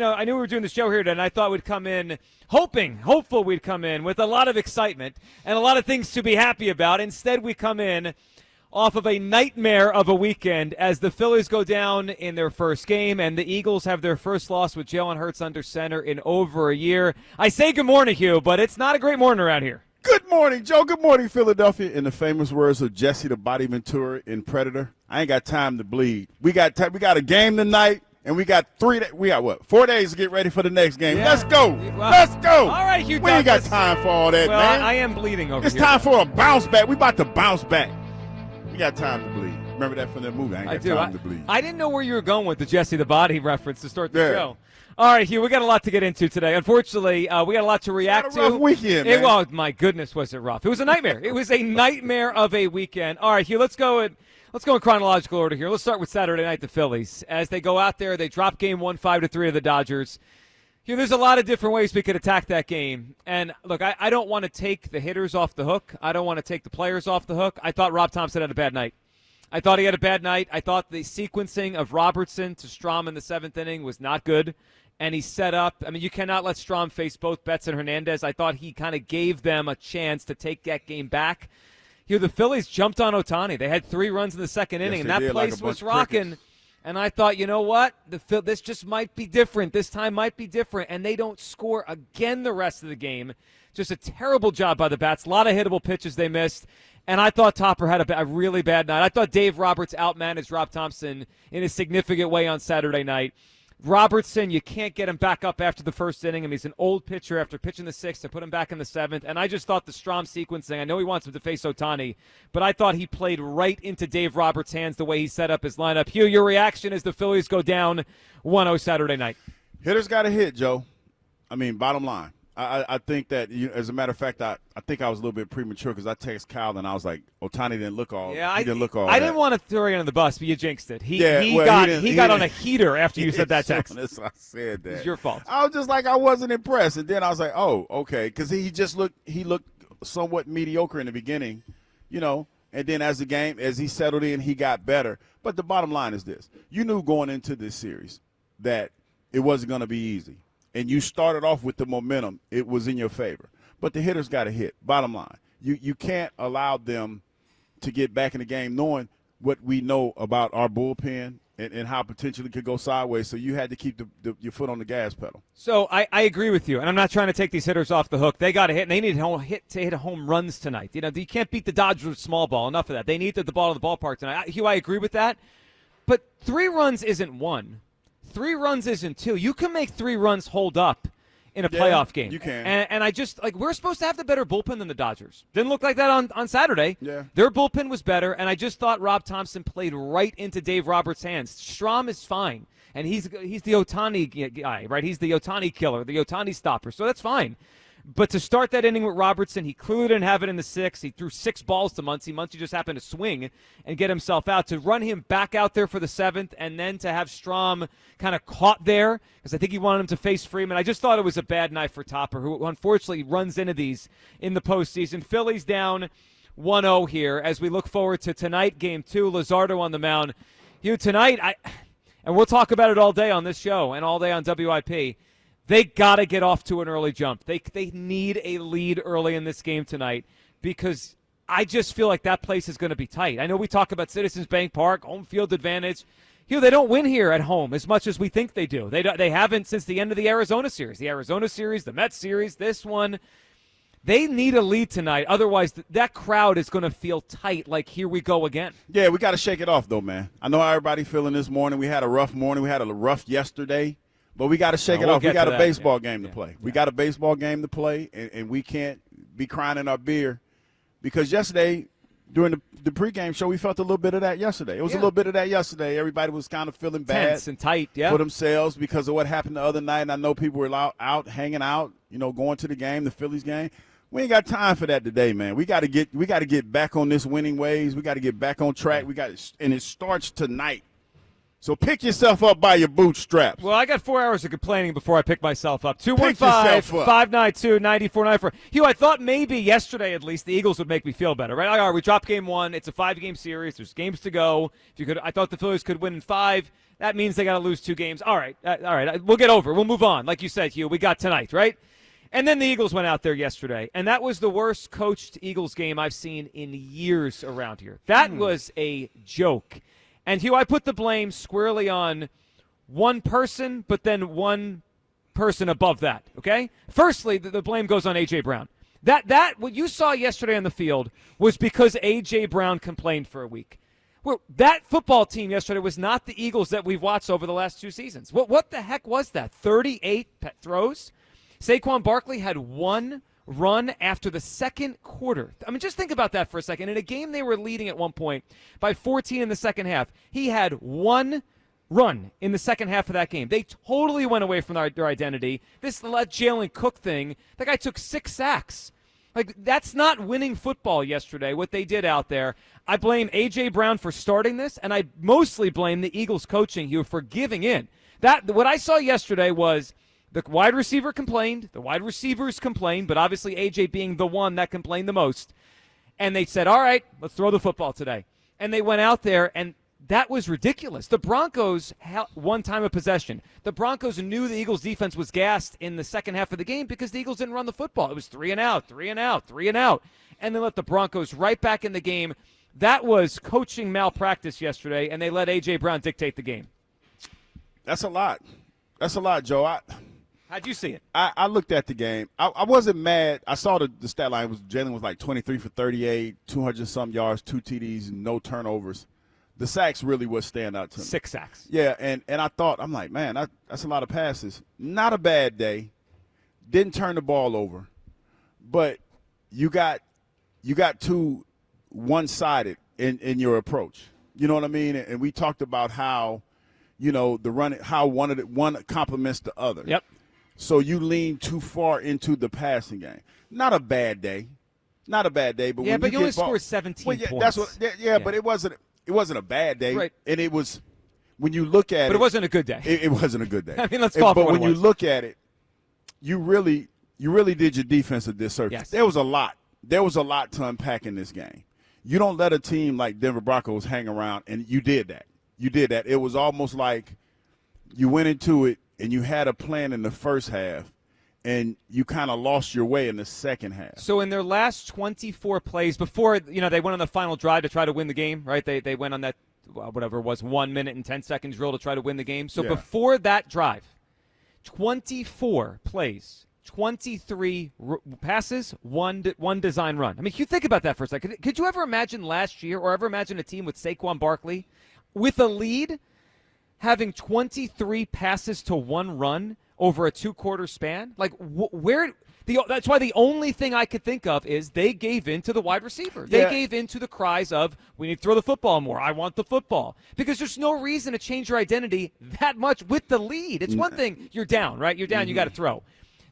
I knew we were doing the show here today, and I thought we'd come in hopeful we'd come in with a lot of excitement and a lot of things to be happy about. Instead, we come in off of a nightmare of a weekend as the Phillies go down in their first game and the Eagles have their first loss with Jalen Hurts under center in over a year. I say good morning, Hugh, but it's not a great morning around here. Good morning, Joe. Good morning, Philadelphia. In the famous words of Jesse the Body Ventura in Predator, I ain't got time to bleed. We got a game tonight, and we got 4 days to get ready for the next game. Yeah. Let's go. Let's go. All right, Hugh. We ain't got time for all that, man. I am bleeding over here. It's time for a bounce back. We about to bounce back. We got time to bleed. Remember that from that movie? I ain't got time to bleed. I didn't know where you were going with the Jesse the Body reference to start the show. All right, Hugh, we got a lot to get into today. Unfortunately, we got a lot to react to. It was a rough weekend, man. Oh, my goodness, was it rough. It was a nightmare. It was a nightmare of a weekend. All right, Hugh, let's go in chronological order here. Let's start with Saturday night, the Phillies. As they go out there, they drop game 1 5-3 to the Dodgers. Hugh, there's a lot of different ways we could attack that game. And, look, I don't want to take the hitters off the hook. I don't want to take the players off the hook. I thought Rob Thompson had a bad night. I thought the sequencing of Robertson to Strahm in the 7th inning was not good. And he set up, you cannot let Strahm face both Betts and Hernandez. I thought he kind of gave them a chance to take that game back. Here, the Phillies jumped on Ohtani. They had 3 runs in the 2nd inning, and that place was rocking. And I thought, you know what? This just might be different. This time might be different. And they don't score again the rest of the game. Just a terrible job by the bats. A lot of hittable pitches they missed. And I thought Topper had a really bad night. I thought Dave Roberts outmanaged Rob Thompson in a significant way on Saturday night. Robertson, you can't get him back up after the 1st inning. He's an old pitcher after pitching the 6th to put him back in the 7th. And I just thought the Strahm sequencing, I know he wants him to face Ohtani, but I thought he played right into Dave Roberts' hands the way he set up his lineup. Hugh, your reaction as the Phillies go down 1-0 Saturday night? Hitters got to hit, Joe. Bottom line. I think that, as a matter of fact, I think I was a little bit premature because I texted Kyle and I was like, Ohtani didn't look all. Yeah, he didn't look all. I didn't want to throw you under the bus, but you jinxed it. He got on a heater after you said that text. I said that. It's your fault. I was just like, I wasn't impressed, and then I was like, oh, okay, because he looked somewhat mediocre in the beginning, and then as he settled in, he got better. But the bottom line is this: you knew going into this series that it wasn't going to be easy. And you started off with the momentum. It was in your favor. But the hitters got to hit. Bottom line, you can't allow them to get back in the game knowing what we know about our bullpen and how potentially it could go sideways. So you had to keep your foot on the gas pedal. So I agree with you, and I'm not trying to take these hitters off the hook. They got to hit, and they need to hit home runs tonight. You can't beat the Dodgers with small ball. Enough of that. They need the ball in the ballpark tonight. Hugh, I agree with that. But 3 runs isn't 1. 3 runs isn't 2. You can make 3 runs hold up in a playoff game. You can. And I just, we're supposed to have the better bullpen than the Dodgers. Didn't look like that on Saturday. Yeah. Their bullpen was better, and I just thought Rob Thompson played right into Dave Roberts' hands. Strahm is fine, and he's the Ohtani guy, right? He's the Ohtani killer, the Ohtani stopper, so that's fine. But to start that inning with Robertson, he clearly didn't have it in the 6th. He threw 6 balls to Muncy. Muncy just happened to swing and get himself out. To run him back out there for the 7th and then to have Strahm kind of caught there because I think he wanted him to face Freeman. I just thought it was a bad night for Topper, who unfortunately runs into these in the postseason. Phillies down 1-0 here as we look forward to tonight, Game 2. Luzardo on the mound. Tonight, and we'll talk about it all day on this show and all day on WIP. They got to get off to an early jump. They need a lead early in this game tonight because I just feel like that place is going to be tight. I know we talk about Citizens Bank Park, home field advantage. They don't win here at home as much as we think they do. They haven't since the end of the Arizona series. The Arizona series, the Mets series, this one. They need a lead tonight. Otherwise, that crowd is going to feel tight like here we go again. Yeah, we got to shake it off, though, man. I know how everybody feeling this morning. We had a rough morning. We had a rough yesterday. But we got to shake it off. We got a baseball game to play. We got a baseball game to play, and we can't be crying in our beer because yesterday during the pregame show, we felt a little bit of that yesterday. It was a little bit of that yesterday. Everybody was kind of feeling bad. Tense and tight, for themselves because of what happened the other night. And I know people were out hanging out, going to the game, the Phillies game. We ain't got time for that today, man. We got to get back on this winning ways. We got to get back on track. And it starts tonight. So pick yourself up by your bootstraps. Well, I got 4 hours of complaining before I pick myself up. Pick yourself up. 215-592-9494. Hugh, I thought maybe yesterday at least the Eagles would make me feel better, right? All right, we dropped game 1. It's a 5-game series. There's games to go. I thought the Phillies could win in 5. That means they got to lose 2 games. All right. We'll get over it. We'll move on. Like you said, Hugh, we got tonight, right? And then the Eagles went out there yesterday, and that was the worst coached Eagles game I've seen in years around here. That was a joke. And, Hugh, I put the blame squarely on one person, but then one person above that, okay? Firstly, the blame goes on A.J. Brown. What you saw yesterday on the field was because A.J. Brown complained for a week. Well, that football team yesterday was not the Eagles that we've watched over the last 2 seasons. What the heck was that? 38 throws? Saquon Barkley had 1 run after the second quarter. I mean, just think about that for a second. In a game they were leading at one point by 14 in the second half, he had 1 run in the second half of that game. They totally went away from their identity. This Jalen Cook thing, that guy took 6 sacks. Like, that's not winning football yesterday, what they did out there. I blame A.J. Brown for starting this, and I mostly blame the Eagles coaching you for giving in. What I saw yesterday was the wide receiver complained, the wide receivers complained, but obviously A.J. being the one that complained the most. And they said, all right, let's throw the football today. And they went out there, and that was ridiculous. The Broncos had 1 time of possession. The Broncos knew the Eagles' defense was gassed in the second half of the game because the Eagles didn't run the football. It was 3 and out, 3 and out, 3 and out. And they let the Broncos right back in the game. That was coaching malpractice yesterday, and they let A.J. Brown dictate the game. That's a lot. That's a lot, Joe. How'd you see it? I looked at the game. I wasn't mad. I saw the stat line. Jalen was like 23 for 38, 200-some yards, 2 TDs, and no turnovers. The sacks really was stand out to me. 6 sacks. Yeah, and I thought, I'm like, man, that's a lot of passes. Not a bad day. Didn't turn the ball over. But you got too one-sided in your approach. You know what I mean? And we talked about how, the running, how one complements the other. Yep. So you lean too far into the passing game. Not a bad day. Not a bad day. But yeah, when but you only scored 17 points. That's what. Yeah, but it wasn't a bad day. Right. And it was, when you look at it. But it wasn't a good day. It wasn't a good day. I mean, let's call it for what it was. But when you look at it, you really did your defense a disservice. Yes. There was a lot. There was a lot to unpack in this game. You don't let a team like Denver Broncos hang around, and you did that. You did that. It was almost like you went into it and you had a plan in the first half, and you kind of lost your way in the second half. So in their last 24 plays, before they went on the final drive to try to win the game, right? They went on that, whatever it was, 1 minute and 10 seconds drill to try to win the game. So before that drive, 24 plays, 23 passes, one design run. I mean, you think about that for a second. Could you ever imagine last year, or ever imagine a team with Saquon Barkley with a lead having 23 passes to 1 run over a 2-quarter span? Like, that's why the only thing I could think of is they gave in to the wide receiver. They gave in to the cries of, we need to throw the football more. I want the football. Because there's no reason to change your identity that much with the lead. It's one thing, you're down, right? You're down, you got to throw.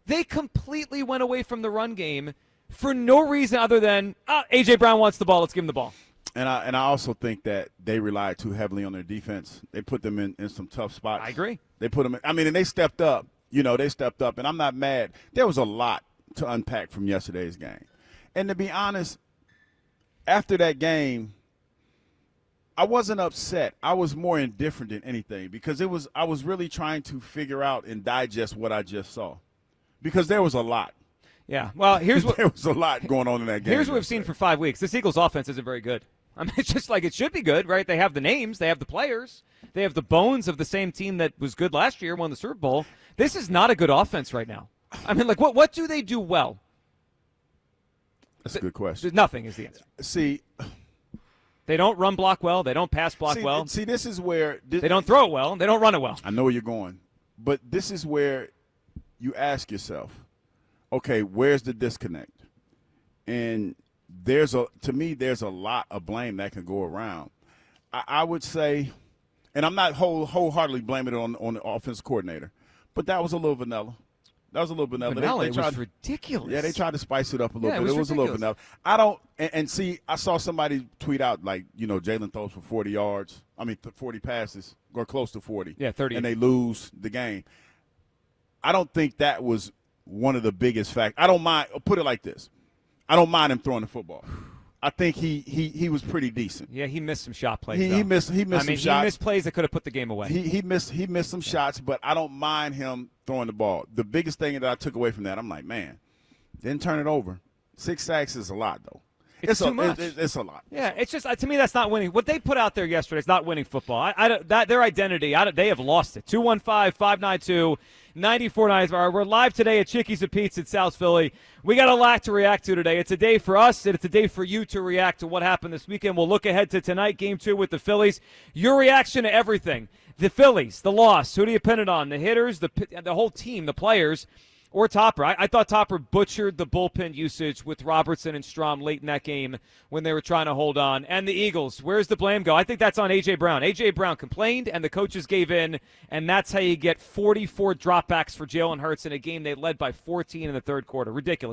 They completely went away from the run game for no reason other than, A.J. Brown wants the ball, let's give him the ball. And I also think that they relied too heavily on their defense. They put them in some tough spots. I agree. They put them in. I mean, and they stepped up. They stepped up, and I'm not mad. There was a lot to unpack from yesterday's game. And to be honest, after that game, I wasn't upset. I was more indifferent than anything because I was really trying to figure out and digest what I just saw because there was a lot. Yeah, well, there was a lot going on in that game. Here's what we've seen for 5 weeks. This Eagles offense isn't very good. I mean, it's just like it should be good, right? They have the names. They have the players. They have the bones of the same team that was good last year, won the Super Bowl. This is not a good offense right now. I mean, like, what do they do well? That's a good question. Nothing is the answer. See, they don't run block well. They don't pass block well. See, this is where they don't throw it well. They don't run it well. I know where you're going, but this is where you ask yourself, okay, where's the disconnect? And to me, there's a lot of blame that can go around. I would say, and I'm not wholeheartedly blaming it on the offensive coordinator, but that was a little vanilla. That was a little vanilla. Vanilla, it was ridiculous. Yeah, they tried to spice it up a little bit. It was a little vanilla. I don't and see, I saw somebody tweet out, like, Jalen throws for 40 yards. 40 passes, or close to 40. Yeah, 30. And they lose the game. I don't think that was one of the biggest factors. I don't mind. Put it like this. I don't mind him throwing the football. I think he was pretty decent. Yeah, he missed some shot plays. He missed some shots. He missed plays that could have put the game away. He missed some shots, but I don't mind him throwing the ball. The biggest thing that I took away from that, I'm like, man, didn't turn it over. 6 sacks is a lot, though. It's too much. It's a lot. Yeah, it's just, to me, that's not winning. What they put out there yesterday is not winning football. Their identity, they have lost it. 215-592-9490. We're live today at Chickies and Pete's in South Philly. We got a lot to react to today. It's a day for us, and it's a day for you to react to what happened this weekend. We'll look ahead to tonight, Game 2 with the Phillies. Your reaction to everything. The Phillies, the loss. Who do you pin it on? The hitters, the whole team, the players, or Topper? I thought Topper butchered the bullpen usage with Robertson and Strahm late in that game when they were trying to hold on. And the Eagles, where's the blame go? I think that's on A.J. Brown. A.J. Brown complained, and the coaches gave in, and that's how you get 44 dropbacks for Jalen Hurts in a game they led by 14 in the third quarter. Ridiculous.